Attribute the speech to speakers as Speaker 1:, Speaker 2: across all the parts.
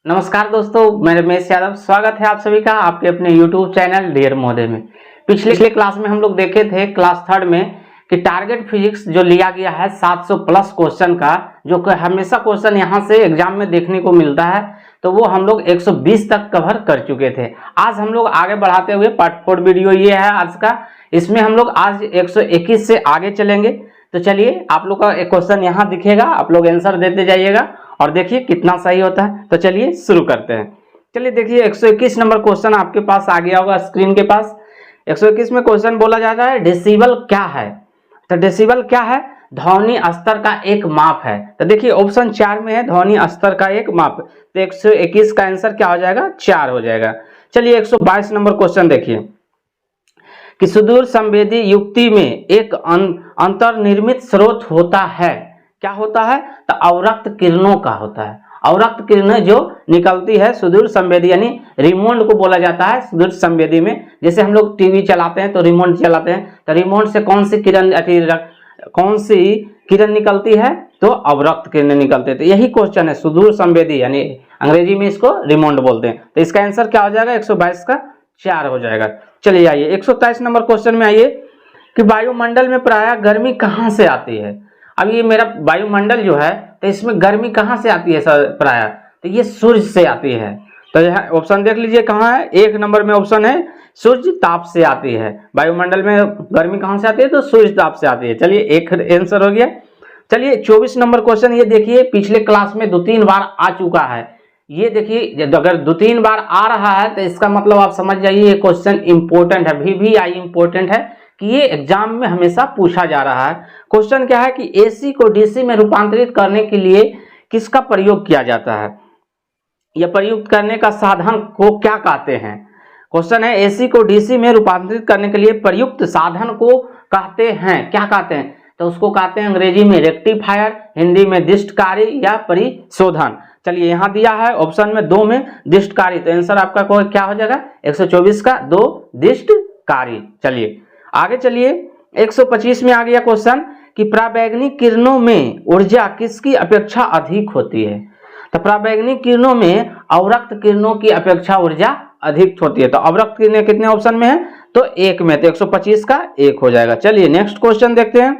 Speaker 1: नमस्कार दोस्तों, मैं रमेश यादव। स्वागत है आप सभी का आपके अपने YouTube चैनल डियर महोदय में। पिछले क्लास में हम लोग देखे थे क्लास 3 में कि टारगेट फिजिक्स जो लिया गया है 700 प्लस क्वेश्चन का, जो कि हमेशा क्वेश्चन यहाँ से एग्जाम में देखने को मिलता है, तो वो हम लोग 120 तक कवर कर चुके थे। आज हम लोग आगे बढ़ाते हुए पार्ट 4 वीडियो ये है आज का। इसमें हम लोग आज 121 से आगे चलेंगे। तो चलिए, आप लोग का एक क्वेश्चन यहाँ दिखेगा, आप लोग आंसर देते जाइएगा और देखिए कितना सही होता है। तो चलिए शुरू करते हैं। चलिए देखिए, 121 नंबर क्वेश्चन आपके पास आ गया होगा स्क्रीन के पास। 121 में क्वेश्चन बोला जाता है डेसिबल क्या है। तो डेसिबल क्या है? ध्वनि स्तर का एक माप है। तो देखिए ऑप्शन 4 में है ध्वनि स्तर का एक माप। तो 121 का आंसर क्या हो जाएगा? 4 हो जाएगा। चलिए 122 नंबर क्वेश्चन देखिए कि सुदूर संवेदी युक्ति में एक अंतर्निर्मित स्रोत होता है। क्या होता है? तो अवरक्त किरणों का होता है। अवरक्त किरणें जो निकलती है सुदूर संवेदी, यानी रिमोट को बोला जाता है सुदूर संवेदी में। जैसे हम लोग टीवी चलाते हैं तो रिमोट चलाते हैं, तो रिमोट से कौन सी किरण निकलती है? तो अवरक्त किरणें निकलती है। तो यही क्वेश्चन है, सुदूर संवेदी, यानी अंग्रेजी में इसको रिमोट बोलते हैं। तो इसका आंसर क्या हो जाएगा? 122 का 4 हो जाएगा। चलिए आइए 123 नंबर क्वेश्चन में आइए कि वायुमंडल में प्रायः गर्मी कहाँ से आती है। अब ये मेरा वायुमंडल जो है, तो इसमें गर्मी कहाँ से आती है सर? प्रायः तो ये सूर्य से आती है। तो यह ऑप्शन देख लीजिए कहाँ है। 1 नंबर में ऑप्शन है सूर्य ताप से आती है। वायुमंडल में गर्मी कहाँ से आती है? तो सूर्य ताप से आती है। चलिए एक आंसर हो गया। चलिए 24 नंबर क्वेश्चन ये देखिए, पिछले क्लास में 2-3 बार आ चुका है। ये देखिए, अगर 2-3 बार आ रहा है तो इसका मतलब आप समझ जाइए ये क्वेश्चन इंपॉर्टेंट है, VVI इंपॉर्टेंट है, कि ये एग्जाम में हमेशा पूछा जा रहा है। क्वेश्चन क्या है कि AC को DC में रूपांतरित करने के लिए किसका प्रयोग किया जाता है? यह प्रयुक्त करने का साधन को क्या कहते हैं? क्वेश्चन है AC को DC में रूपांतरित करने के लिए प्रयुक्त साधन को कहते हैं, क्या कहते हैं? तो उसको कहते हैं अंग्रेजी में रेक्टिफायर, हिंदी में दिष्टकारी या परिशोधन। चलिए यहाँ दिया है ऑप्शन में 2 में दिष्टकारी, तो आंसर आपका क्या हो जाएगा? 124 का 2 दिष्टकारी। चलिए आगे चलिए 125 में आ गया क्वेश्चन कि पराबैंगनी किरणों में ऊर्जा किसकी अपेक्षा अधिक होती है? तो पराबैंगनी किरणों में अवरक्त किरणों की अपेक्षा ऊर्जा अधिक होती है। तो अवरक्त किरणें कितने ऑप्शन में है? तो 1 में। तो 125 का 1 हो जाएगा। चलिए नेक्स्ट क्वेश्चन देखते हैं।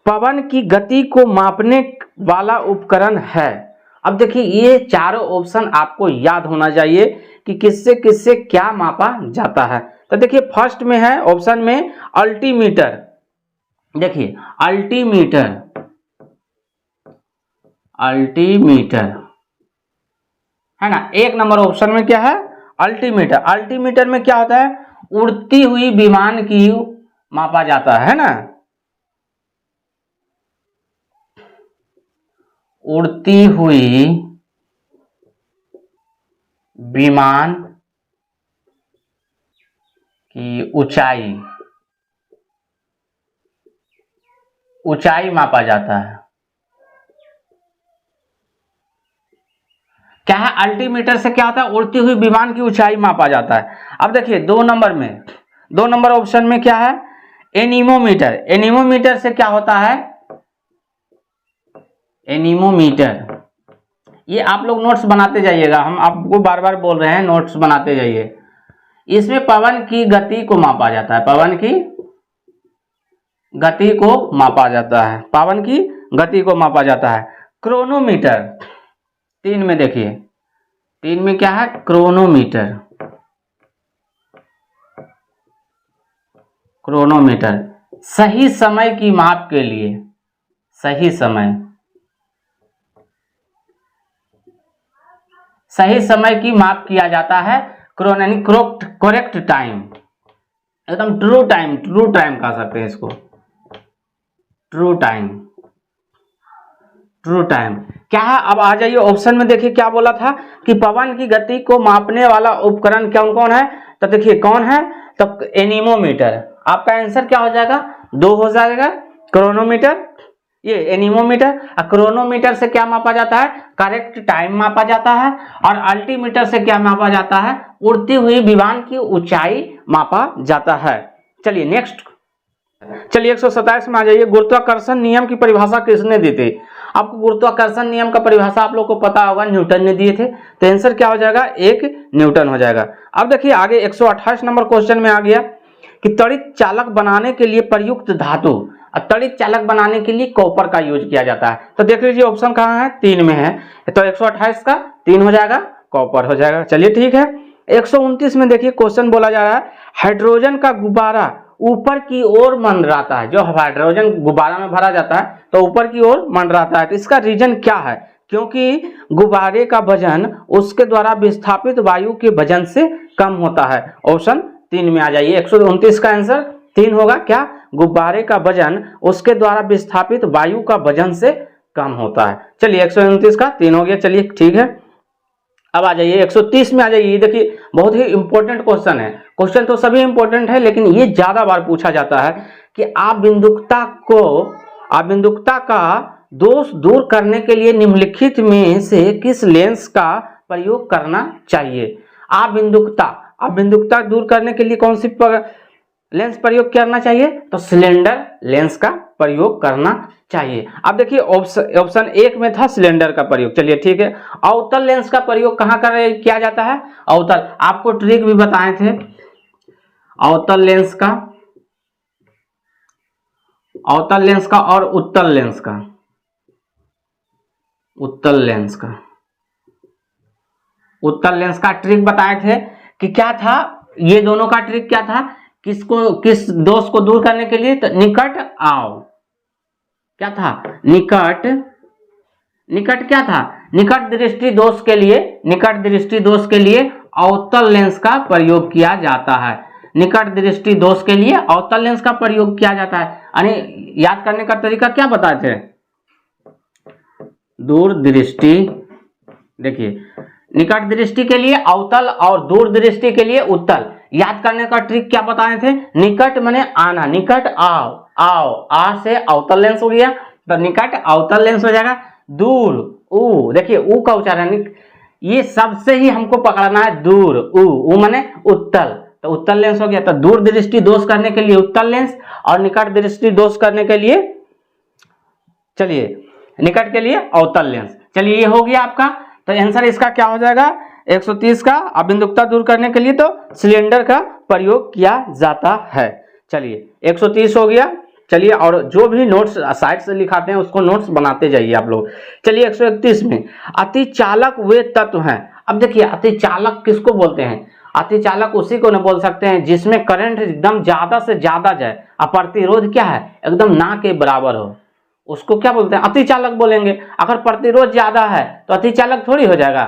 Speaker 1: पवन की गति को मापने वाला उपकरण है। अब देखिए ये चारों ऑप्शन आपको याद होना चाहिए कि किससे किससे क्या मापा जाता है। तो देखिए फर्स्ट में है ऑप्शन में अल्टीमीटर। देखिए अल्टीमीटर है ना। 1 नंबर ऑप्शन में क्या है? अल्टीमीटर। अल्टीमीटर में क्या होता है? उड़ती हुई विमान की मापा जाता है ना, उड़ती हुई विमान की ऊंचाई मापा जाता है। क्या है? अल्टीमीटर से क्या होता है? उड़ती हुई विमान की ऊंचाई मापा जाता है। अब देखिए 2 नंबर ऑप्शन में क्या है? एनीमोमीटर। एनीमोमीटर से क्या होता है? एनीमोमीटर, ये आप लोग नोट्स बनाते जाइएगा, हम आपको बार बार बोल रहे हैं नोट्स बनाते जाइए। इसमें पवन की गति को मापा जाता है। पवन की गति को मापा जाता है। पवन की गति को मापा जाता है। क्रोनोमीटर 3 में देखिए, 3 में क्या है? क्रोनोमीटर। क्रोनोमीटर सही समय की माप के लिए, सही समय की माप किया जाता है। करेक्ट टाइम, एकदम ट्रू टाइम कह सकते हैं इसको, ट्रू टाइम क्या है? अब आ जाइए ऑप्शन में, देखिए क्या बोला था कि पवन की गति को मापने वाला उपकरण कौन कौन है? तो देखिए कौन है? तो एनीमोमीटर। आपका आंसर क्या हो जाएगा? 2 हो जाएगा। क्रोनोमीटर, ये एनीमोमीटर। क्रोनोमीटर से क्या मापा जाता है? करेक्ट टाइम मापा जाता है। और अल्टीमीटर से क्या मापा जाता है? उड़ती हुई विमान की ऊंचाई मापा जाता है। चलिए नेक्स्ट, चलिए 127 में आ जाइए। गुरुत्वाकर्षण नियम की परिभाषा किसने दी थी? आपको गुरुत्वाकर्षण नियम का परिभाषा आप लोग को पता होगा, न्यूटन ने दिए थे, तो आंसर क्या हो जाएगा, 1 न्यूटन हो जाएगा। अब देखिए आगे 128 नंबर क्वेश्चन में आ गया कि त्वरित चालक बनाने के लिए प्रयुक्त धातु, त्वरित चालक बनाने के लिए कॉपर का यूज किया जाता है। तो देख लीजिए ऑप्शन कहाँ है, 3 में है, तो 128 का 3 हो जाएगा, कॉपर हो जाएगा। चलिए ठीक है। 129 में देखिए क्वेश्चन बोला जा रहा है, हाइड्रोजन का गुब्बारा ऊपर की ओर मंडराता है। जो हाइड्रोजन गुब्बारा में भरा जाता है तो ऊपर की ओर मंडराता है, तो इसका रीजन क्या है? क्योंकि गुब्बारे का वजन उसके द्वारा विस्थापित वायु के वजन से कम होता है। ऑप्शन 3 में आ जाइए। 129 का आंसर 3 होगा, क्या? गुब्बारे का वजन उसके द्वारा विस्थापित वायु का वजन से कम होता है। चलिए 129 का 3 हो गया। चलिए ठीक है, अब आ जाइए 130 में आ जाइए। ये देखिए बहुत ही इंपॉर्टेंट क्वेश्चन है। क्वेश्चन तो सभी इंपॉर्टेंट है, लेकिन ये ज्यादा बार पूछा जाता है कि आबिंदुकता का दोष दूर करने के लिए निम्नलिखित में से किस लेंस का प्रयोग करना चाहिए? आबिंदुकता दूर करने के लिए कौन सी लेंस प्रयोग करना चाहिए? तो सिलेंडर लेंस का प्रयोग करना चाहिए। अब देखिए ऑप्शन 1 में था सिलेंडर का प्रयोग। चलिए ठीक है। अवतल लेंस का प्रयोग कहाँ किया जाता है? अवतल, आपको ट्रिक भी बताए थे अवतल लेंस का और उत्तल लेंस का ट्रिक बताए थे कि क्या था, ये दोनों का ट्रिक क्या था, किस दोष को दूर करने के लिए? तो निकट आओ, क्या था? निकट क्या था? निकट दृष्टि दोष के लिए अवतल लेंस का प्रयोग किया जाता है। निकट दृष्टि दोष के लिए अवतल लेंस का प्रयोग किया जाता है। यानी याद करने का तरीका क्या बताए थे? दूर दृष्टि, देखिए निकट दृष्टि के लिए अवतल और दूर दृष्टि के लिए उत्तल। याद करने का ट्रिक क्या बताए थे? निकट माने आना, निकट आओ, आ से अवतल लेंस हो गया, तो निकट अवतल लेंस हो जाएगा। दूर, ऊ, देखिए ऊ का उच्चारण ये सबसे ही हमको पकड़ना है, दूर, ऊ माने उत्तल, तो उत्तल लेंस हो गया। तो दूर दृष्टि दोष करने के लिए उत्तल लेंस और निकट दृष्टि दोष करने के लिए, चलिए निकट के लिए अवतल लेंस। चलिए ये हो गया आपका। तो आंसर इसका क्या हो जाएगा? 130 का अबिंदुकता दूर करने के लिए तो सिलेंडर का प्रयोग किया जाता है। चलिए 130 हो गया। चलिए और जो भी नोट्स साइड से लिखाते हैं उसको नोट्स बनाते जाइए आप लोग। चलिए 131 में अतिचालक वे तत्व हैं। अब देखिए अतिचालक किसको बोलते हैं? अतिचालक उसी को न बोल सकते हैं जिसमें करंट एकदम ज्यादा से ज्यादा जाए और प्रतिरोध क्या है, एकदम ना के बराबर हो, उसको क्या बोलते हैं? अतिचालक बोलेंगे। अगर प्रतिरोध ज्यादा है तो अतिचालक थोड़ी हो जाएगा,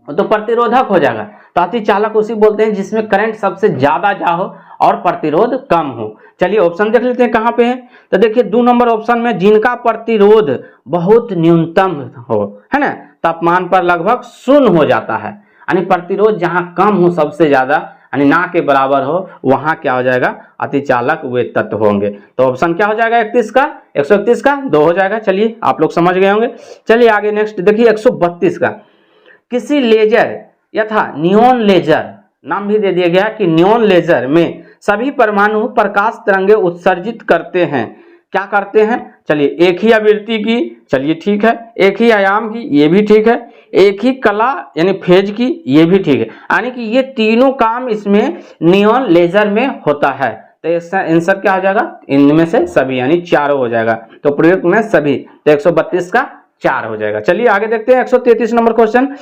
Speaker 1: तो प्रतिरोधक हो जाएगा। तो अतिचालक उसी बोलते हैं जिसमें करंट सबसे ज्यादा जा हो और प्रतिरोध कम हो। चलिए ऑप्शन देख लेते हैं कहाँ पे है। तो देखिए 2 नंबर ऑप्शन में, जिनका प्रतिरोध बहुत न्यूनतम हो, है ना, तापमान पर लगभग 0 हो जाता है। यानी प्रतिरोध जहां कम हो सबसे ज्यादा, यानी ना के बराबर हो, वहां क्या हो जाएगा? अतिचालक वे तत्व होंगे। तो ऑप्शन क्या हो जाएगा? 131 का 2 हो जाएगा। चलिए आप लोग समझ गए होंगे। चलिए आगे नेक्स्ट देखिए 132 का, किसी लेजर यथा नियॉन लेजर, नाम भी दे दिया गया कि नियॉन लेजर में सभी परमाणु प्रकाश तरंगे उत्सर्जित करते हैं। क्या करते हैं? चलिए एक ही आवृत्ति की, चलिए ठीक है, एक ही आयाम की, ये भी ठीक है, एक ही कला यानी फेज की, ये भी ठीक है। यानी कि ये तीनों काम इसमें नियॉन लेजर में होता है। तो इसका आंसर क्या हो जाएगा? इनमें से सभी, यानी चारों हो जाएगा। तो प्रयुक्त में सभी, तो 132 का 4 हो जाएगा। चलिए आगे देखते हैं 133 नंबर क्वेश्चन,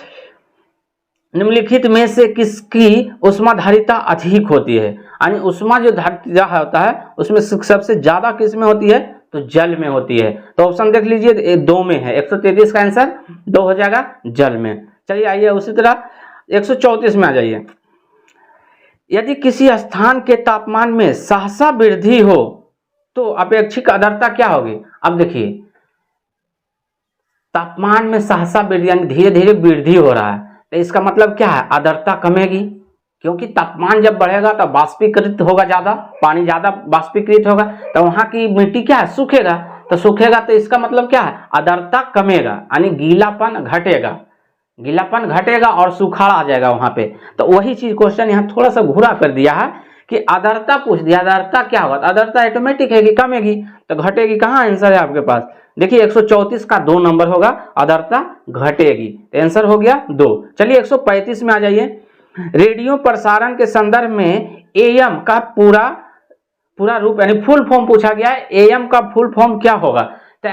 Speaker 1: निम्नलिखित में से किसकी उष्माधारिता अधिक होती है? यानी उष्मा जो धारिता होता है उसमें सबसे ज्यादा किस में होती है? तो जल में होती है। तो ऑप्शन देख लीजिए 2 में है। 133 का आंसर 2 हो जाएगा, जल में। चलिए आइए उसी तरह 134 में आ जाइए। यदि किसी स्थान के तापमान में सहसा वृद्धि हो तो अपेक्षित आर्द्रता क्या होगी? अब देखिए तापमान में सहसा वृद्धि यानी धीरे धीरे वृद्धि हो रहा है, तो इसका मतलब क्या है? आर्द्रता कमेगी, क्योंकि तापमान जब बढ़ेगा तो बाष्पीकृत होगा, ज्यादा पानी ज्यादा बाष्पीकृत होगा, तो वहां की मिट्टी क्या है? सूखेगा। तो सूखेगा तो इसका मतलब क्या है? आर्द्रता कमेगा, यानी गीलापन घटेगा और सुखाड़ आ जाएगा वहां पे। तो वही चीज क्वेश्चन यहाँ थोड़ा सा घुरा कर दिया है कि आर्द्रता पूछ दिया, आर्द्रता क्या होगा, आर्द्रता ऑटोमेटिक है कि कमेगी, तो घटेगी कहाँ, आंसर है आपके पास। देखिए 134 का 2 नंबर होगा, आर्द्रता घटेगी, तो आंसर हो गया 2। चलिए 135 में आ जाइए। रेडियो प्रसारण के संदर्भ में एएम का पूरा रूप यानी फुल फॉर्म पूछा गया है। एएम का फुल फॉर्म क्या होगा, तो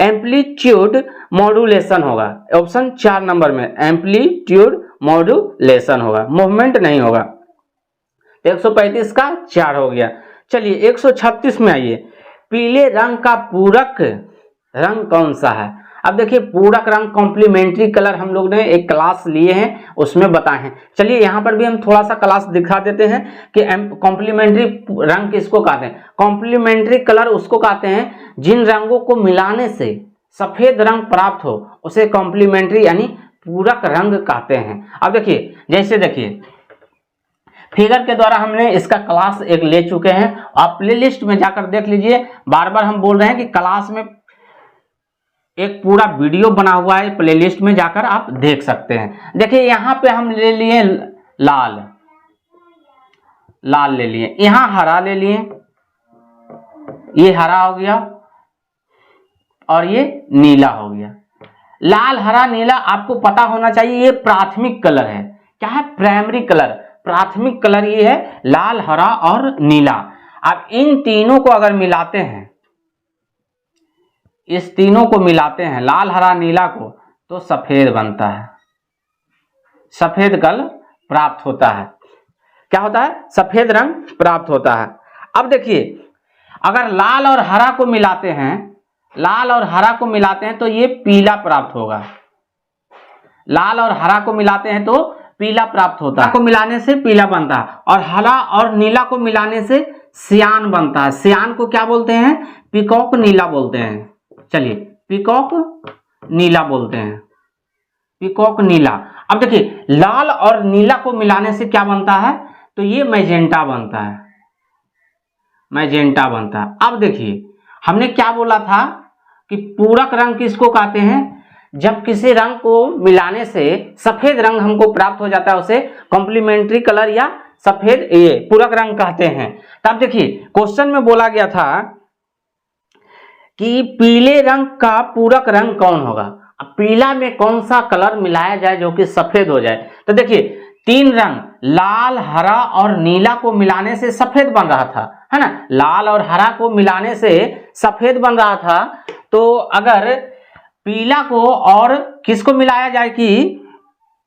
Speaker 1: एम्पलीट्यूड मॉड्यूलेशन होगा। ऑप्शन 4 नंबर में एम्पलीट्यूड मॉड्यूलेशन होगा, मूवमेंट नहीं होगा। 135 का 4 हो गया। चलिए 136 में आइए। पीले रंग का पूरक रंग कौन सा है। अब देखिए पूरक रंग कॉम्प्लीमेंट्री कलर हम लोग ने एक क्लास लिए हैं, उसमें बताए हैं। चलिए यहाँ पर भी हम थोड़ा सा क्लास दिखा देते हैं कि कॉम्प्लीमेंट्री रंग किसको कहते हैं। कॉम्प्लीमेंट्री कलर उसको कहते हैं जिन रंगों को मिलाने से सफेद रंग प्राप्त हो, उसे कॉम्प्लीमेंट्री यानी पूरक रंग कहते हैं। अब देखिए, जैसे देखिए फिगर के द्वारा हमने इसका क्लास एक ले चुके हैं, आप प्लेलिस्ट में जाकर देख लीजिए। बार बार हम बोल रहे हैं कि क्लास में एक पूरा वीडियो बना हुआ है, प्लेलिस्ट में जाकर आप देख सकते हैं। देखिए यहाँ पे हम ले लिए लाल ले लिए, यहाँ हरा ले लिए, ये हरा हो गया और ये नीला हो गया। लाल हरा नीला आपको पता होना चाहिए, ये प्राथमिक कलर है। क्या है, प्राइमरी कलर। प्राथमिक कलर ये है लाल हरा और नीला। अब इन तीनों को अगर मिलाते हैं, इस तीनों को मिलाते हैं लाल हरा नीला को, तो सफेद बनता है, सफेद कलर प्राप्त होता है। क्या होता है, सफेद रंग प्राप्त होता है। अब देखिए अगर लाल और हरा को मिलाते हैं, लाल और हरा को मिलाते हैं तो ये पीला प्राप्त होगा। लाल और हरा को मिलाते हैं तो पीला प्राप्त होता है, को मिलाने से पीला बनता है। और हरा और नीला को मिलाने से सियान बनता है। सियान को क्या बोलते हैं, पीकॉक नीला बोलते हैं। चलिए पीकॉक नीला बोलते हैं, पीकॉक नीला। अब देखिए लाल और नीला को मिलाने से क्या बनता है, तो ये मैजेंटा बनता है, मैजेंटा बनता है। अब देखिए हमने क्या बोला था कि पूरक रंग किसको कहते हैं, जब किसी रंग को मिलाने से सफेद रंग हमको प्राप्त हो जाता है, उसे कॉम्प्लीमेंट्री कलर या सफेद ये पूरक रंग कहते हैं। तब देखिए क्वेश्चन में बोला गया था कि पीले रंग का पूरक रंग कौन होगा। अब पीला में कौन सा कलर मिलाया जाए जो कि सफेद हो जाए। तो देखिए 3 रंग लाल हरा और नीला को मिलाने से सफेद बन रहा था, है ना। लाल और हरा को मिलाने से सफेद बन रहा था, तो अगर पीला को और किसको मिलाया जाए कि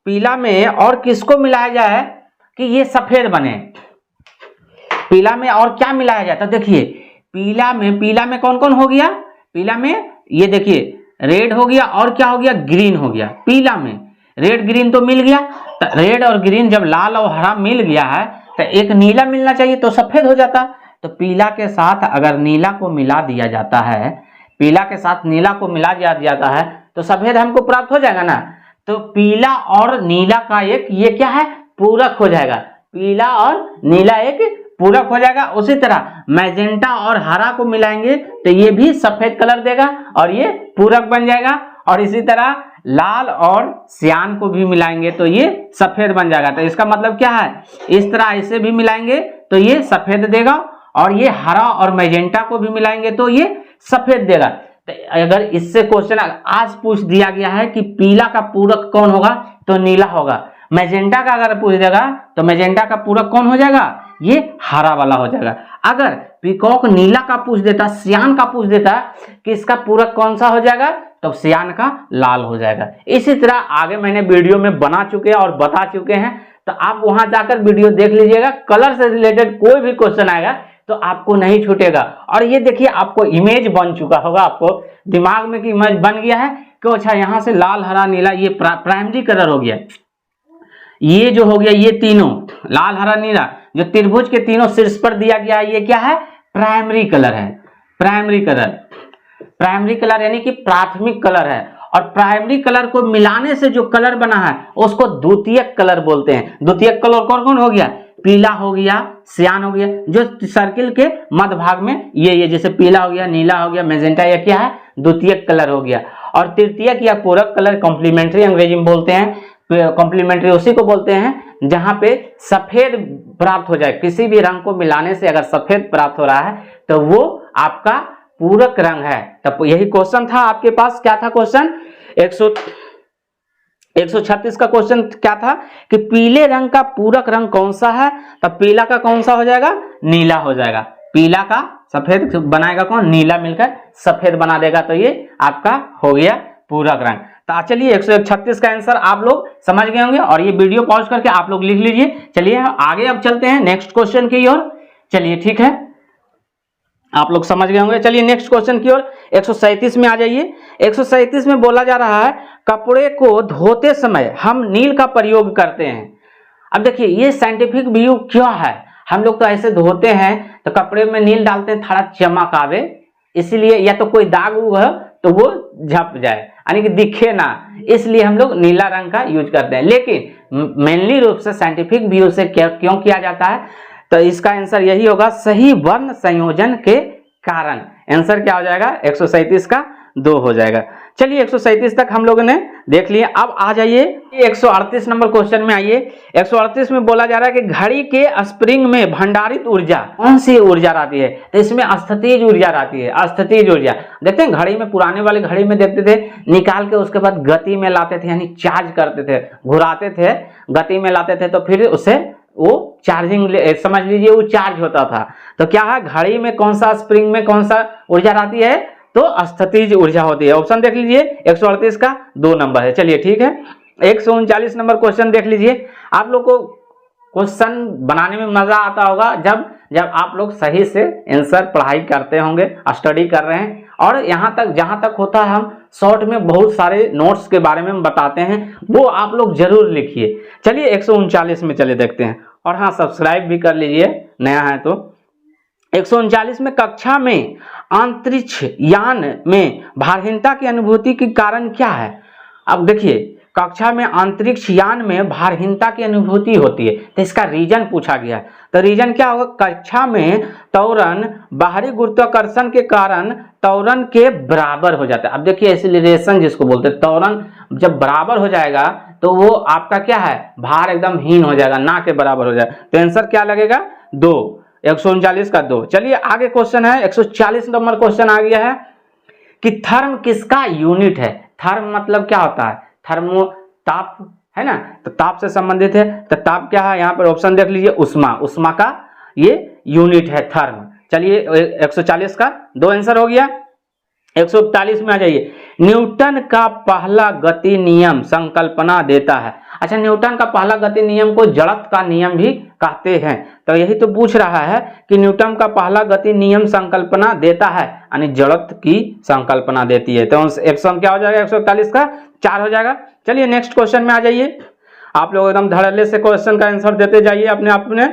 Speaker 1: पीला में और किसको मिलाया जाए कि ये सफेद बने, पीला में और क्या मिलाया जाए। तो देखिए पीला में कौन कौन हो गया, पीला में ये देखिए रेड हो गया और क्या हो गया, ग्रीन हो गया। पीला में रेड ग्रीन तो मिल गया, तो रेड और ग्रीन जब लाल और हरा मिल गया है तो एक नीला मिलना चाहिए, तो सफेद हो जाता। तो पीला के साथ अगर नीला को मिला दिया जाता है, पीला के साथ नीला को मिला दिया जाता है तो सफेद हमको प्राप्त हो जाएगा ना। तो पीला और नीला का एक ये क्या है, पूरक हो जाएगा। पीला और नीला एक पूरक हो जाएगा। उसी तरह मैजेंटा और हरा को मिलाएंगे तो ये भी सफेद कलर देगा और ये पूरक बन जाएगा। और इसी तरह लाल और सियान को भी मिलाएंगे तो ये सफेद बन जाएगा। तो इसका मतलब क्या है, इस तरह इसे भी मिलाएंगे तो ये सफेद देगा, और ये हरा और मैजेंटा को भी मिलाएंगे तो ये सफेद देगा। तो अगर इससे क्वेश्चन आज पूछ दिया गया है कि पीला का पूरक कौन होगा, तो नीला होगा। मैजेंटा का अगर पूछ देगा तो मैजेंटा का पूरक कौन हो जाएगा, ये हरा वाला हो जाएगा। अगर पीकॉक नीला का पूछ देता, सियान का पूछ देता कि इसका पूरक कौन सा हो जाएगा, तो सियान का लाल हो जाएगा। इसी तरह आगे मैंने वीडियो में बना चुके हैं और बता चुके हैं, तो आप वहां जाकर वीडियो देख लीजिएगा। कलर से रिलेटेड कोई भी क्वेश्चन आएगा तो आपको नहीं छूटेगा। और ये देखिए आपको इमेज बन चुका होगा, आपको दिमाग में कि इमेज बन गया है कि अच्छा यहाँ से लाल हरा नीला ये प्राइमरी कलर हो गया। ये जो हो गया ये तीनों लाल हरा नीला जो त्रिभुज के तीनों शीर्ष पर दिया गया है, ये क्या है, प्राइमरी कलर है। प्राइमरी कलर यानी कि प्राथमिक कलर है। और प्राइमरी कलर को मिलाने से जो कलर बना है उसको द्वितीयक कलर बोलते हैं। द्वितीयक कलर कौन कौन हो गया, पीला हो गया, सियान हो गया, जो सर्किल के मध्य भाग में ये जैसे पीला हो गया, नीला हो गया, मैजेंटा, ये क्या है, द्वितीयक कलर हो गया। और तृतीयक या पूरक कलर कॉम्प्लीमेंट्री अंग्रेजी में बोलते हैं। कॉम्प्लीमेंट्री उसी को बोलते हैं जहां पे सफेद प्राप्त हो जाए, किसी भी रंग को मिलाने से अगर सफेद प्राप्त हो रहा है तो वो आपका पूरक रंग है। तब यही क्वेश्चन था आपके पास, क्या था क्वेश्चन 136 का क्वेश्चन क्या था कि पीले रंग का पूरक रंग कौन सा है, तब पीला का कौन सा हो जाएगा, नीला हो जाएगा। पीला का सफेद बनाएगा कौन, नीला मिलकर सफेद बना देगा, तो ये आपका हो गया पूरक रंग। तो चलिए 136 का आंसर आप लोग समझ गए होंगे और ये वीडियो पॉज करके आप लोग लिख लीजिए। चलिए आगे अब चलते हैं नेक्स्ट क्वेश्चन की ओर। चलिए ठीक है, आप लोग समझ गए होंगे। चलिए नेक्स्ट क्वेश्चन की ओर 137 में आ जाइए। 137 में बोला जा रहा है कपड़े को धोते समय हम नील का प्रयोग करते हैं। अब देखिए ये साइंटिफिक व्यू क्या है, हम लोग तो ऐसे धोते हैं तो कपड़े में नील डालते हैं थोड़ा चमक आवे, इसलिए या तो कोई दाग उग है तो वो झप जाए यानी कि दिखे ना, इसलिए हम लोग नीला रंग का यूज करते हैं। लेकिन मेनली रूप से साइंटिफिक व्यू से क्यों किया जाता है, तो इसका आंसर यही होगा सही वर्ण संयोजन के कारण। आंसर क्या हो जाएगा 137 का 2 हो जाएगा। चलिए 137 तक हम लोगों ने देख लिया। अब आ जाइए 138 नंबर क्वेश्चन में आइए। 138 में बोला जा रहा है कि घड़ी के स्प्रिंग में भंडारित ऊर्जा कौन सी ऊर्जा रहती है, तो इसमें अस्थितिज ऊर्जा रहती है। अस्थितिज ऊर्जा देखते हैं घड़ी में, पुराने वाले घड़ी में देखते थे निकाल के उसके बाद गति में लाते थे, यानी चार्ज करते थे, घुराते थे, गति में लाते थे, तो फिर उसे वो चार्जिंग समझ लीजिए वो चार्ज होता था। तो क्या है घड़ी में कौन सा स्प्रिंग में कौन सा ऊर्जा रहती है, तो अस्थितिज ऊर्जा होती है। ऑप्शन देख लीजिए 138 का 2 नंबर है। चलिए ठीक है 139 नंबर क्वेश्चन देख लीजिए। आप लोग को क्वेश्चन बनाने में मजा आता होगा जब आप लोग सही से आंसर पढ़ाई करते होंगे, स्टडी कर रहे हैं, और यहाँ तक जहां तक होता है हम शॉर्ट में बहुत सारे नोट्स के बारे में बताते हैं, वो आप लोग जरूर लिखिए। चलिए 139 में चले देखते हैं, और हाँ सब्सक्राइब भी कर लीजिए नया है तो। 139 में कक्षा में अंतरिक्ष यान में भारहीनता की अनुभूति के कारण क्या है। अब देखिए कक्षा में अंतरिक्ष यान में भारहीनता की अनुभूति होती है, तो इसका रीजन पूछा गया है। तो रीजन क्या होगा, कक्षा में त्वरण बाहरी गुरुत्वाकर्षण के कारण त्वरण के बराबर हो जाता है। अब देखिए एक्सीलरेशन जिसको बोलते हैं, त्वरण जब बराबर हो जाएगा तो वो आपका क्या है, भार एकदम हीन हो जाएगा, ना के बराबर हो जाएगा। तो आंसर क्या लगेगा 2, 139 का 2। चलिए आगे क्वेश्चन है 140 नंबर क्वेश्चन आ गया है कि थर्म किसका यूनिट है। थर्म मतलब क्या होता है, थर्मो ताप है ना, तो ताप से संबंधित है। तो ताप क्या है, यहाँ पर ऑप्शन देख लीजिए उष्मा, उष्मा का ये यूनिट है थर्म। चलिए 140 का 2 आंसर हो गया। 141 में आ जाइए। न्यूटन का पहला गति नियम संकल्पना देता है। अच्छा न्यूटन का पहला गति नियम को जड़त्व का नियम भी कहते हैं, तो यही तो पूछ रहा है कि न्यूटन का पहला गति नियम संकल्पना देता है, यानी जड़त्व की संकल्पना देती है। तो ऑप्शन क्या हो जाएगा 141 का 4 हो जाएगा। चलिए नेक्स्ट क्वेश्चन में आ जाइए। आप लोग एकदम धड़ल्ले से क्वेश्चन का आंसर देते जाइए अपने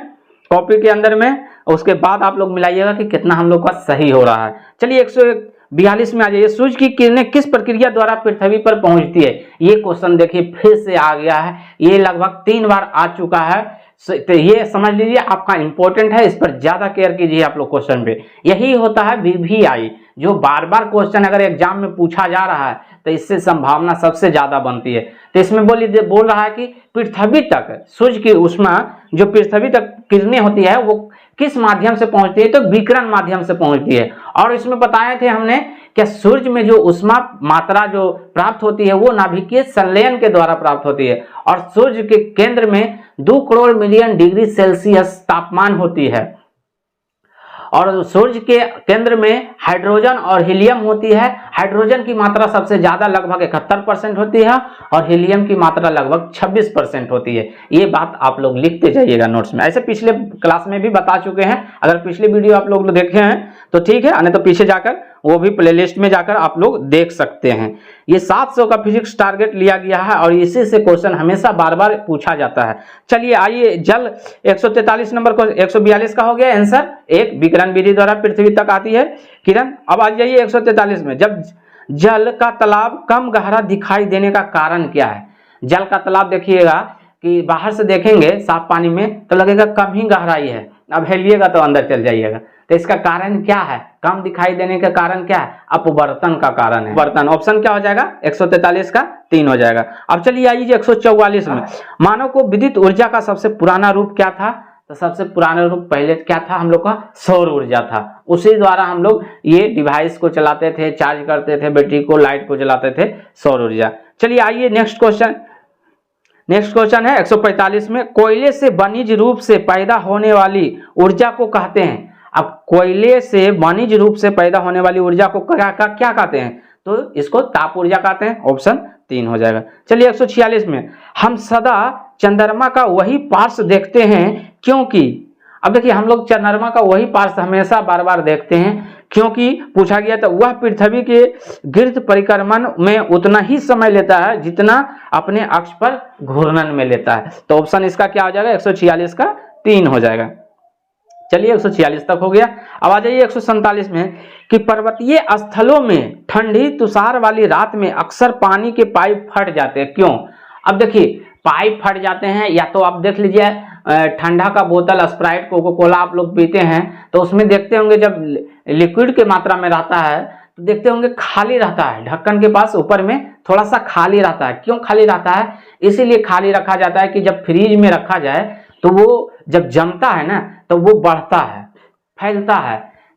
Speaker 1: कॉपी के अंदर में, उसके बाद आप लोग मिलाइएगा कि कितना हम लोग का सही हो रहा है। चलिए 142 में आ जाइए। सूर्य की किरणें किस प्रक्रिया द्वारा पृथ्वी पर पहुंचती है। ये क्वेश्चन देखिए फिर से आ गया है, ये लगभग 3 बार आ चुका है, तो ये समझ लीजिए आपका इंपॉर्टेंट है, इस पर ज्यादा केयर कीजिए आप लोग क्वेश्चन पे। यही होता है VVI, जो बार बार क्वेश्चन अगर एग्जाम में पूछा जा रहा है तो इससे संभावना सबसे ज्यादा बनती है। तो इसमें बोल रहा है कि पृथ्वी तक सूर्य की ऊष्मा जो पृथ्वी तक किरणें होती है वो किस माध्यम से पहुंचती है, तो विकिरण माध्यम से पहुंचती है। और इसमें बताए थे हमने कि सूर्य में जो ऊष्मा मात्रा जो प्राप्त होती है वो नाभिकीय संलयन के द्वारा प्राप्त होती है, और सूर्य के केंद्र में 2 करोड़ मिलियन डिग्री सेल्सियस तापमान होती है, और सूर्य के केंद्र में हाइड्रोजन और हीलियम होती है। हाइड्रोजन की मात्रा सबसे ज्यादा लगभग 71% होती है, और हीलियम की मात्रा लगभग 26% होती है। ये बात आप लोग लिखते जाइएगा नोट्स में, ऐसे पिछले क्लास में भी बता चुके हैं। अगर पिछले वीडियो आप लोग देखे हैं तो ठीक है, नहीं तो पीछे जाकर वो भी प्लेलिस्ट में जाकर आप लोग देख सकते हैं। ये 700 का फिजिक्स टारगेट लिया गया है, और इसी से क्वेश्चन हमेशा बार बार पूछा जाता है। चलिए आइए जल 143 नंबर को 142 का हो गया आंसर। एक विकिरण विधि द्वारा पृथ्वी तक आती है किरण। अब आ जाइए 143 में। जब जल का तालाब कम गहरा दिखाई देने का कारण क्या है। जल का तालाब देखिएगा कि बाहर से देखेंगे साफ पानी में तो लगेगा कम ही गहराई है, अब हिलिएगा तो अंदर चल जाइएगा। तो इसका कारण क्या है, कम दिखाई देने का कारण क्या है, अपवर्तन का कारण है। अपवर्तन ऑप्शन क्या हो जाएगा, 143 का 3 हो जाएगा। अब चलिए आइए 144 में, मानव को विद्युत ऊर्जा का सबसे पुराना रूप क्या था, तो सबसे पुराना रूप पहले क्या था हम लोग का, सौर ऊर्जा था। उसी द्वारा हम लोग ये डिवाइस को चलाते थे, चार्ज करते थे, बैटरी को, लाइट को जलाते थे, सौर ऊर्जा। चलिए आइए नेक्स्ट क्वेश्चन है 145 में, कोयले से वनिज रूप से पैदा होने वाली ऊर्जा को कहते हैं। अब कोयले से वनिज रूप से पैदा होने वाली ऊर्जा को क्या कहते हैं, तो इसको ताप ऊर्जा कहते हैं। ऑप्शन 3 हो जाएगा। चलिए 146 में, हम सदा चंद्रमा का वही पार्श्व देखते हैं क्योंकि, अब देखिए हम लोग चंद्रमा का वही पार्श्व हमेशा बार बार देखते हैं क्योंकि पूछा गया था वह पृथ्वी के गिर्द परिक्रमण में उतना ही समय लेता है जितना अपने अक्ष पर घूर्णन में लेता है। तो ऑप्शन इसका क्या हो जाएगा, 146 का 3 हो जाएगा। चलिए 146 तक हो गया। अब आ जाइए 147 में, कि पर्वतीय स्थलों में ठंडी तुषार वाली रात में अक्सर पानी के पाइप फट जाते हैं, क्यों। अब देखिए पाइप फट जाते हैं, या तो आप देख लीजिए ठंडा का बोतल, स्प्राइट, कोको कोला आप लोग पीते हैं तो उसमें देखते होंगे जब लिक्विड के मात्रा में रहता है तो देखते होंगे खाली रहता है, ढक्कन के पास ऊपर में थोड़ा सा खाली रहता है। क्यों खाली रहता है, इसीलिए खाली रखा जाता है कि जब फ्रीज में रखा जाए तो वो जब जमता है ना तो वो बढ़ता है, फैलता है,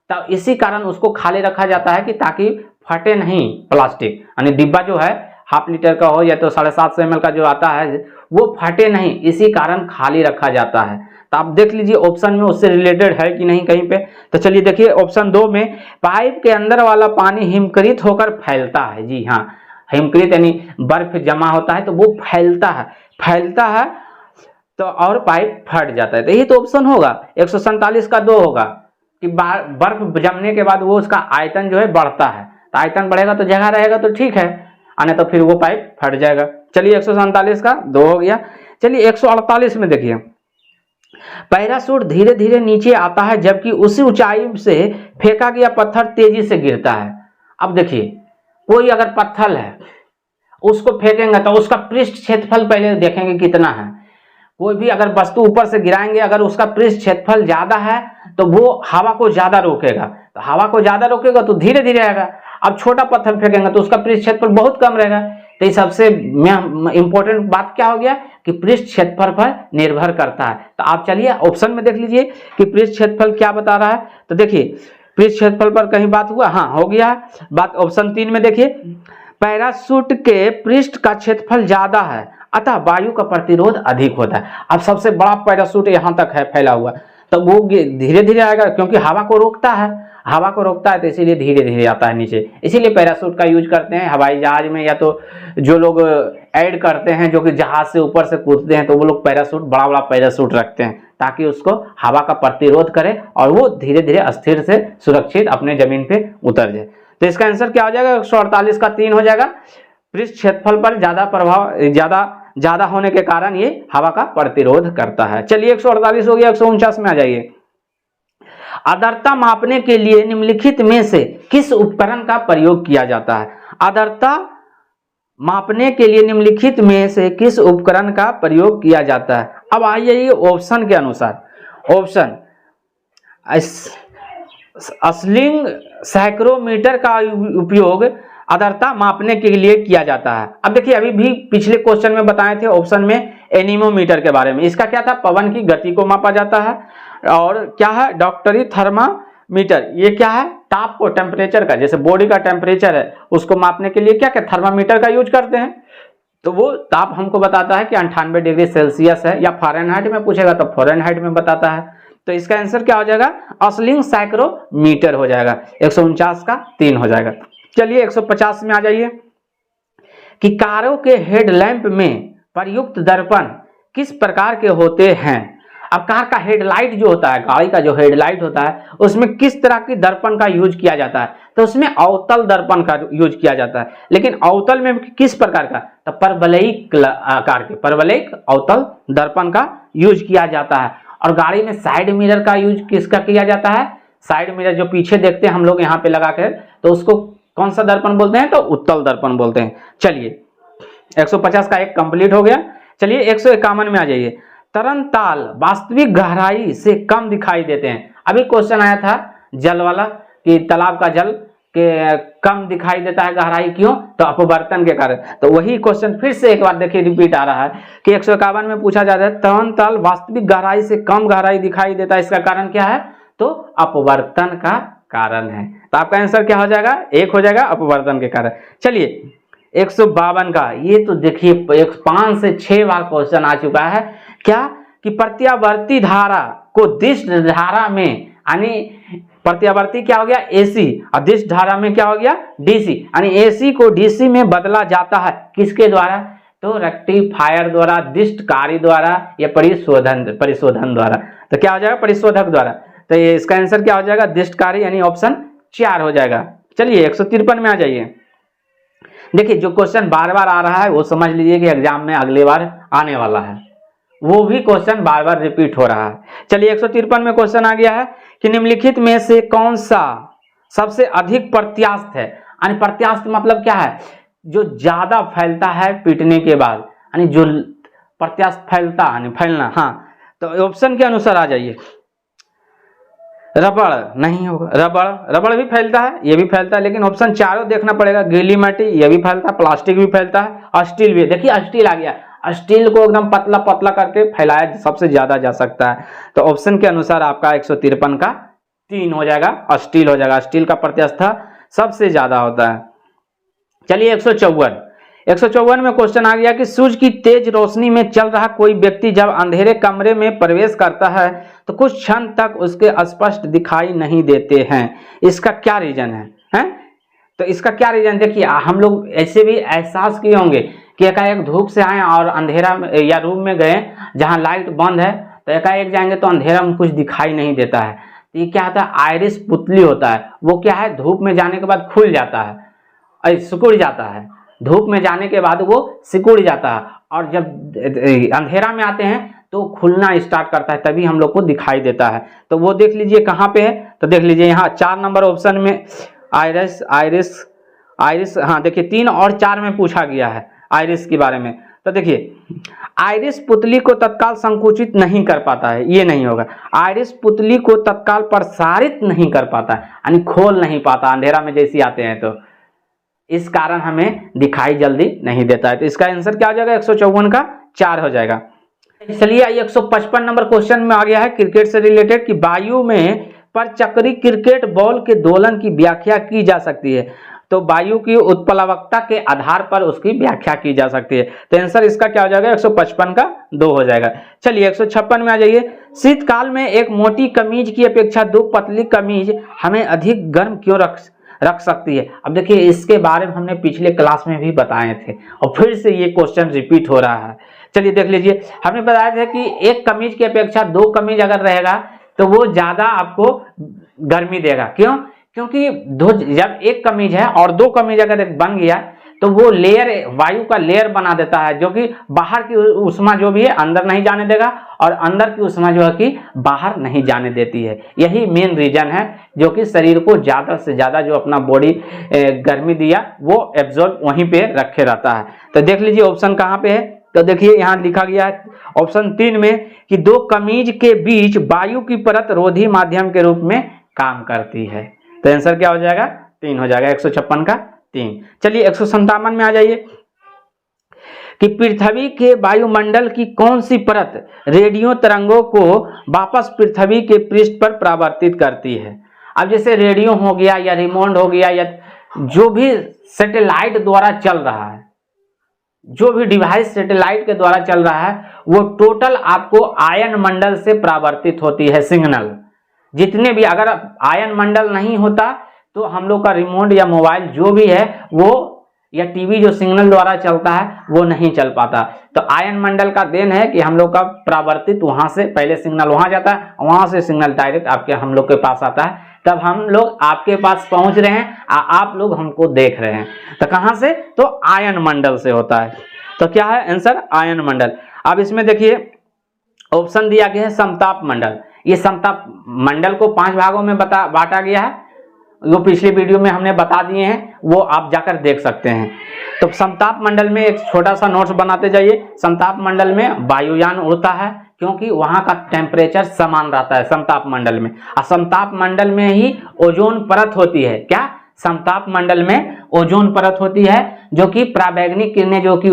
Speaker 1: तो इसी कारण उसको खाली रखा जाता है कि ताकि फटे नहीं प्लास्टिक, यानी डिब्बा जो है ½ लीटर का हो या तो 750 ml का जो आता है वो फटे नहीं, इसी कारण खाली रखा जाता है। तो आप देख लीजिए ऑप्शन में उससे रिलेटेड है कि नहीं कहीं पे। तो चलिए देखिए ऑप्शन 2 में, पाइप के अंदर वाला पानी हिमकृत होकर फैलता है। जी हाँ, हिमकृत यानी बर्फ जमा होता है तो वो फैलता है तो और पाइप फट जाता है। तो यही तो ऑप्शन होगा। 147 का 2 होगा कि बर्फ जमने के बाद वो उसका आयतन जो है बढ़ता है, तो आयतन बढ़ेगा तो जगह रहेगा तो ठीक है, आने तो फिर वो पाइप फट जाएगा। चलिए 147 का 2 हो गया। चलिए 148 में देखिए, पैराशूट धीरे धीरे नीचे आता है जबकि उसी ऊंचाई से फेंका गया पत्थर तेजी से गिरता है। अब देखिए कोई अगर पत्थर है उसको फेंकेंगे तो उसका पृष्ठ क्षेत्रफल पहले देखेंगे कितना है। कोई भी अगर वस्तु ऊपर से गिराएंगे, अगर उसका पृष्ठ क्षेत्रफल ज्यादा है तो वो हवा को ज्यादा रोकेगा, तो हवा को ज्यादा रोकेगा तो धीरे धीरे आएगा। अब छोटा पत्थर फेंकेंगे तो उसका पृष्ठ क्षेत्रफल बहुत कम रहेगा। तो ये सबसे इंपॉर्टेंट बात क्या हो गया कि पृष्ठ क्षेत्रफल पर निर्भर करता है। तो आप चलिए ऑप्शन में देख लीजिए कि पृष्ठ क्षेत्रफल क्या बता रहा है। तो देखिए पृष्ठ क्षेत्रफल पर कहीं बात हुआ, हाँ हो गया बात। ऑप्शन 3 में देखिए, पैराशूट के पृष्ठ का क्षेत्रफल ज्यादा है अतः वायु का प्रतिरोध अधिक होता है। अब सबसे बड़ा पैराशूट यहाँ तक है फैला हुआ, तो वो धीरे धीरे आएगा क्योंकि हवा को रोकता है तो इसीलिए धीरे धीरे आता है नीचे। इसीलिए पैराशूट का यूज करते हैं हवाई जहाज में, या तो जो लोग ऐड करते हैं जो कि जहाज से ऊपर से कूदते हैं तो वो लोग पैराशूट, बड़ा बड़ा पैराशूट रखते हैं ताकि उसको हवा का प्रतिरोध करे और वो धीरे धीरे अस्थिर से सुरक्षित अपने जमीन पे उतर जाए। तो इसका आंसर क्या हो जाएगा, 148 का 3 हो जाएगा। पृष्ठ क्षेत्रफल पर ज्यादा प्रभाव ज्यादा होने के कारण ये हवा का प्रतिरोध करता है। चलिए 148 हो गया। 149 में आ जाइए, आर्द्रता मापने के लिए निम्नलिखित में से किस उपकरण का प्रयोग किया जाता है। आर्द्रता मापने के लिए निम्नलिखित में से किस उपकरण का प्रयोग किया जाता है। अब आइए ऑप्शन के अनुसार, ऑप्शन स्लिंग साइक्रोमीटर का उपयोग आर्द्रता मापने के लिए किया जाता है। अब देखिए अभी भी पिछले क्वेश्चन में बताए थे ऑप्शन में एनीमोमीटर के बारे में। इसका क्या था, पवन की गति को मापा जाता है। और क्या है, डॉक्टरी थर्मामीटर, ये क्या है, ताप को, टेम्परेचर का, जैसे बॉडी का टेम्परेचर है उसको मापने के लिए क्या क्या थर्मामीटर का यूज करते हैं। तो वो ताप हमको बताता है कि 98 डिग्री सेल्सियस है, या फ़ारेनहाइट में पूछेगा तो फ़ारेनहाइट में बताता है। तो इसका आंसर क्या हो जाएगा, स्लिंग साइक्रोमीटर हो जाएगा। 149 का 3 हो जाएगा। चलिए 150 में आ जाइए, कि कारों के हेडलैम्प में प्रयुक्त दर्पण किस प्रकार के होते हैं। अब कार का हेडलाइट जो होता है, गाड़ी का जो हेडलाइट होता है उसमें किस तरह की दर्पण का यूज किया जाता है, तो उसमें अवतल दर्पण का यूज किया जाता है। लेकिन अवतल में किस प्रकार का, तो परवलयिक आकार के, परवलयिक अवतल दर्पण का यूज किया जाता है। और गाड़ी में साइड मिरर का यूज किसका किया जाता है, साइड मिरर जो पीछे देखते हैं हम लोग यहाँ पे लगा कर, तो उसको कौन सा दर्पण बोलते हैं, तो उत्तल दर्पण बोलते हैं। चलिए 150 का 1 कंप्लीट हो गया। चलिए 151 में आ जाइए, तरनताल वास्तविक गहराई से कम दिखाई देते हैं। अभी क्वेश्चन आया था जल वाला कि तालाब का जल के कम दिखाई देता है गहराई, क्यों? तो अपवर्तन के कारण। तो वही क्वेश्चन फिर से एक बार देखिए रिपीट आ रहा है कि 151 में पूछा जाता है तरनताल वास्तविक गहराई से कम गहराई दिखाई देता है, इसका कारण क्या है? तो अपवर्तन का कारण है। तो आपका आंसर क्या हो जाएगा? एक हो जाएगा, अपवर्तन के कारण। चलिए 152 का, ये तो देखिए 5 से 6 बार क्वेश्चन आ चुका है। क्या कि प्रत्यावर्ती धारा को दिष्ट धारा में, यानी प्रत्यावर्ती क्या हो गया? एसी, और दिष्ट धारा में क्या हो गया? डीसी, यानी एसी को डीसी में बदला जाता है किसके द्वारा? तो रेक्टिफायर द्वारा, दिष्टकारी द्वारा या परिशोधन द्वारा। तो क्या हो जाएगा? परिशोधक द्वारा। तो ये इसका आंसर क्या हो जाएगा? दिष्टकारी, यानी ऑप्शन 4 हो जाएगा। चलिए 153 में आ जाइए। देखिए जो क्वेश्चन बार बार आ रहा है वो समझ लीजिए कि एग्जाम में अगली बार आने वाला है, वो भी क्वेश्चन बार बार रिपीट हो रहा है। चलिए 153 में क्वेश्चन आ गया है कि निम्नलिखित में से कौन सा सबसे अधिक प्रत्यास्थ है? यानी प्रत्यास्थ मतलब क्या है? जो ज्यादा फैलता है पीटने के बाद, यानी जो प्रत्यास्थ फैलता, यानी फैलना। हाँ, तो ऑप्शन के अनुसार आ जाइए। रबड़ नहीं होगा, रबड़ भी फैलता है, ये भी फैलता है, लेकिन ऑप्शन चारों देखना पड़ेगा। गीली मिट्टी ये भी फैलता है, प्लास्टिक भी फैलता है, स्टील भी। देखिए स्टील आ गया, स्टील को एकदम पतला पतला करके फैलाया सबसे ज्यादा जा सकता है। तो ऑप्शन के अनुसार आपका 153 का 3 हो जाएगा, स्टील हो जाएगा। स्टील का प्रत्यास्थ सबसे ज्यादा होता है। चलिए 154 में क्वेश्चन आ गया कि सूर्य की तेज रोशनी में चल रहा कोई व्यक्ति जब अंधेरे कमरे में प्रवेश करता है तो कुछ क्षण तक उसके स्पष्ट दिखाई नहीं देते हैं, इसका क्या रीजन है? तो इसका क्या रीजन? देखिए हम लोग ऐसे भी एहसास किए होंगे कि एकाएक धूप से आए और अंधेरा में या रूम में गए जहां लाइट बंद है, तो एकाएक जाएंगे तो अंधेरा में कुछ दिखाई नहीं देता है। तो ये क्या होता है? आइरिस पुतली होता है, वो क्या है? धूप में जाने के बाद खुल जाता है, सिकुड़ जाता है। धूप में जाने के बाद वो सिकुड़ जाता है, और जब अंधेरा में आते हैं तो खुलना स्टार्ट करता है, तभी हम लोग को दिखाई देता है। तो वो देख लीजिए कहाँ पे है, तो देख लीजिए यहाँ 4 नंबर ऑप्शन में आइरिस। हाँ देखिए 3 और 4 में पूछा गया है आइरिस के बारे में। तो देखिए आइरिस पुतली को तत्काल संकुचित नहीं कर पाता है, ये नहीं होगा। आइरिस पुतली को तत्काल प्रसारित नहीं कर पाता है, यानी खोल नहीं पाता अंधेरा में जैसे आते हैं, तो इस कारण हमें दिखाई जल्दी नहीं देता है। तो इसका आंसर क्या हो जाएगा? 154 का 4 हो जाएगा। चलिए 155 नंबर क्वेश्चन में आ गया है क्रिकेट से रिलेटेड कि वायु में पर चक्री क्रिकेट बॉल के दोलन की व्याख्या की जा सकती है। तो वायु की उत्प्लवकता के आधार पर उसकी व्याख्या की जा सकती है। तो आंसर इसका क्या हो जाएगा? 155 का 2 हो जाएगा। चलिए 156 में आ जाइए। शीतकाल में एक मोटी कमीज की अपेक्षा 2 पतली कमीज हमें अधिक गर्म क्यों रख सकती है? अब देखिए इसके बारे में हमने पिछले क्लास में भी बताए थे और फिर से ये क्वेश्चन रिपीट हो रहा है। चलिए देख लीजिए, हमने बताया था कि एक कमीज की अपेक्षा 2 कमीज अगर रहेगा तो वो ज्यादा आपको गर्मी देगा। क्यों? क्योंकि जब एक कमीज है और 2 कमीज अगर बन गया तो वो लेयर, वायु का लेयर बना देता है, जो कि बाहर की उष्मा जो भी है अंदर नहीं जाने देगा और अंदर की उष्मा जो है कि बाहर नहीं जाने देती है। यही मेन रीजन है जो कि शरीर को ज्यादा से ज्यादा जो अपना बॉडी गर्मी दिया वो एब्जॉर्ब वहीं पे रखे रहता है। तो देख लीजिए ऑप्शन कहाँ पे है, तो देखिए यहाँ लिखा गया है ऑप्शन 3 में कि 2 कमीज के बीच वायु की परत रोधी माध्यम के रूप में काम करती है। तो आंसर क्या हो जाएगा? 3 हो जाएगा, 156 का 3। चलिए 157 में आ जाइए कि पृथ्वी के वायुमंडल की कौन सी परत रेडियो तरंगों को वापस पृथ्वी के पृष्ठ पर परावर्तित करती है? अब जैसे रेडियो हो गया या रिमोट हो गया या जो भी सैटेलाइट द्वारा चल रहा है, जो भी डिवाइस सैटेलाइट के द्वारा चल रहा है, वो टोटल आपको आयन मंडल से परावर्तित होती है सिग्नल। जितने भी, अगर आयन मंडल नहीं होता तो हम लोग का रिमोट या मोबाइल जो भी है वो या टीवी जो सिग्नल द्वारा चलता है वो नहीं चल पाता। तो आयन मंडल का देन है कि हम लोग का परावर्तित वहां से पहले सिग्नल वहां जाता है, वहां से सिग्नल डायरेक्ट आपके हम लोग के पास आता है, तब हम लोग आपके पास पहुंच रहे हैं, आप लोग हमको देख रहे हैं। तो कहां से? तो आयन मंडल से होता है। तो क्या है आंसर? आयन मंडल। अब इसमें देखिए ऑप्शन दिया गया है समताप मंडल। ये समताप मंडल को 5 भागों में बांटा गया है। वो पिछली वीडियो में हमने बता दिए हैं, वो आप जाकर देख सकते हैं। तो समताप मंडल में एक छोटा सा नोट्स बनाते जाइए। समताप मंडल में वायुयान उड़ता है क्योंकि वहां का टेम्परेचर समान रहता है समताप मंडल में। और समताप मंडल में ही ओजोन परत होती है। क्या? समताप मंडल में ओजोन परत होती है जो कि पराबैंगनी किरणें जो कि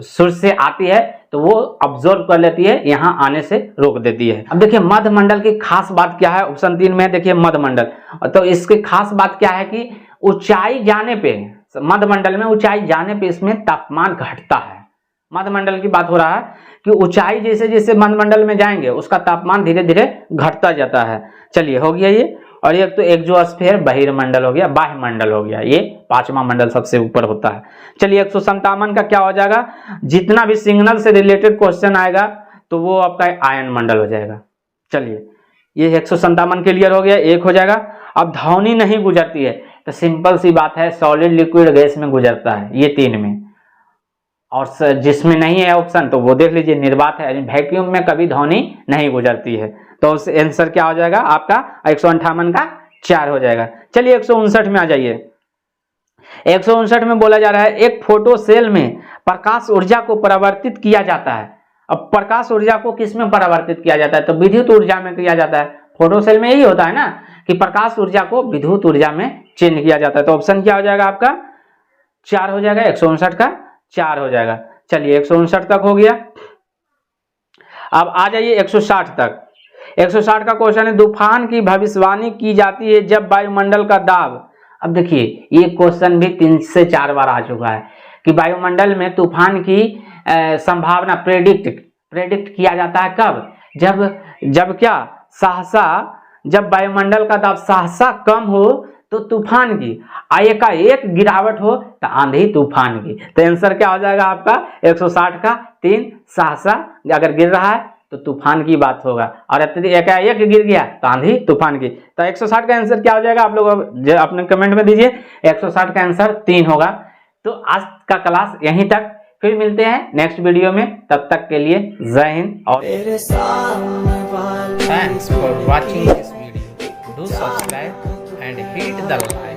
Speaker 1: सूर्य से आती है तो वो अब्जॉर्ब कर लेती है, यहाँ आने से रोक देती है। अब देखिए मध्य मंडल की खास बात क्या है। ऑप्शन 3 में देखिए मध्य मंडल, तो इसकी खास बात क्या है कि ऊंचाई जाने पे, मध्य मंडल में ऊंचाई जाने पे इसमें तापमान घटता है। मध्य मंडल की बात हो रहा है कि ऊंचाई जैसे जैसे मध्य मंडल में जाएंगे उसका तापमान धीरे धीरे घटता जाता है। चलिए हो गया ये। और एक तो एक्सोस्फीयर बहिर्मंडल हो गया, बाह्य मंडल हो गया, ये 5वां मंडल सबसे ऊपर होता है। चलिए 157 का क्या हो जाएगा, जितना भी सिग्नल से रिलेटेड क्वेश्चन आएगा तो वो आपका आयन मंडल हो जाएगा। चलिए ये 157 क्लियर हो गया, एक हो जाएगा। अब ध्वनि नहीं गुजरती है तो सिंपल सी बात है, सॉलिड लिक्विड गैस में गुजरता है, ये 3 में। और जिसमें नहीं है ऑप्शन तो वो देख लीजिए, निर्वात है, वैक्यूम में कभी ध्वनि नहीं गुजरती है। तो आंसर क्या हो जाएगा आपका 158 का 4 हो जाएगा। चलिए 159 में आ जाइए। 159 में बोला जा रहा है एक फोटो सेल में प्रकाश ऊर्जा को परिवर्तित किया जाता है। अब प्रकाश ऊर्जा को किस में परिवर्तित किया जाता है, तो विद्युत ऊर्जा में किया जाता है। फोटो सेल में यही होता है ना कि प्रकाश ऊर्जा को विद्युत ऊर्जा में चेंज किया जाता है। तो ऑप्शन क्या हो जाएगा आपका 4 हो जाएगा, 159 का 4 हो जाएगा। चलिए 159 तक हो गया। अब आ जाइए 160 तक। 160 का क्वेश्चन है तूफान की भविष्यवाणी की जाती है जब वायुमंडल का दाब। अब देखिए ये क्वेश्चन भी 3 से 4 बार आ चुका है कि वायुमंडल में तूफान की संभावना प्रेडिक्ट किया जाता है कब, जब क्या सहसा, जब वायुमंडल का दाब सहसा कम हो तो तूफान की, एकाएक गिरावट हो तो आंधी तूफान की। तो आंसर क्या हो जाएगा आपका 160 का 3, सहसा अगर गिर रहा है तो तूफान की बात होगा, और एकाएक गिर गया तो आंधी तूफान की। तो 160 का आंसर क्या हो जाएगा आप लोग अपने कमेंट में दीजिए। 160 का आंसर 3 होगा। तो आज का क्लास यहीं तक, फिर मिलते हैं नेक्स्ट वीडियो में। तब तक के लिए जय हिंद और thanks for watching this video. Do subscribe and hit the like.